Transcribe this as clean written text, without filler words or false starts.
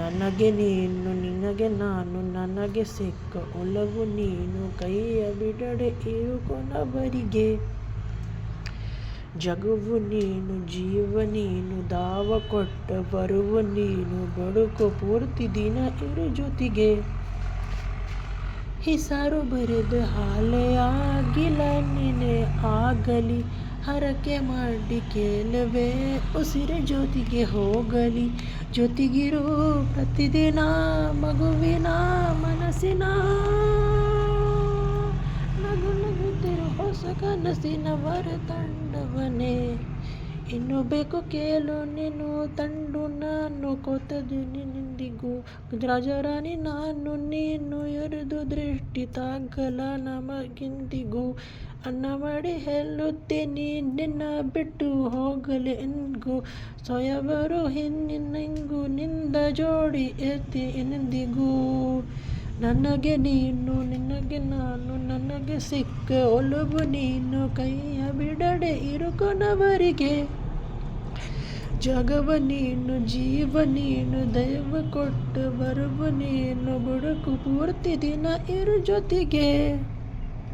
ನನಗೆ ನೀನು ನಿನಗೆ ನಾನು ನನಗೆ ಸಿಕ್ಕ ಒಲವು ನೀನು ಕೈಯ ಬಿಡದೆ ಇರುಕೊನವರಿಗೆ ಜಗವು ನೀನು ಜೀವ ನೀನು ದಾವ ಕೊಟ್ಟ ಬರುವ ನೀನು ಬದುಕು ಪೂರ್ತಿ ದಿನ ಇರು ಜೊತೆಗೆ ಹೆಸರು ಬರೆದ ಹಾಲೆ ಆಗಿಲ್ಲ ನೀನೆ ಆಗಲಿ ಹರಕೆ ಮಾಡಿ ಕೇಳವೆ ಉಸಿರ ಜೊತೆಗೆ ಹೋಗಲಿ ಜೊತೆಗಿರು ಪ್ರತಿದಿನ ಮಗುವಿನ ಮನಸ್ಸಿನ ನಗು ನಗುತ್ತಿರು ಹೊಸ ಕನಸಿನ ವರ ತಂಡವನೇ ಇನ್ನು ಬೇಕು ಕೇಳು ನೀನು ತಂಡು ನಾನು ಕೊತ್ತದು ನಿಂದಿಗೂ ರಾಜರಾಣಿ ನಾನು ನೀನು ಎರೆದು ದೃಷ್ಟಿ ತಾಗಲ ನಮಗಿಂದಿಗೂ ಅನ್ನ ಮಾಡಿ ಹೇಳುತ್ತೇನೆ ನಿನ್ನ ಬಿಟ್ಟು ಹೋಗಲಿ ಎಂದಿಗೂ ಸೊಯವರು ಹಿಂದಿನಿಂಗೂ ನಿಂದ ಜೋಡಿ ಎತ್ತಿ ಎಂದಿಗೂ ನನಗೆ ನೀನು ನಿನಗೆ ನಾನು ನನಗೆ ಸಿಕ್ಕ ಒಲವು ನೀನು ಕೈಯ ಬಿಡದೆ ಇರುಕೊನವರಿಗೆ ಜಗವ ನೀನು ಜೀವ ನೀನು ದೈವ ಕೊಟ್ಟು ಬರುವ ನೀನು ಬದುಕು ಪೂರ್ತಿ ದಿನ ಇರು ಜೊತೆಗೆ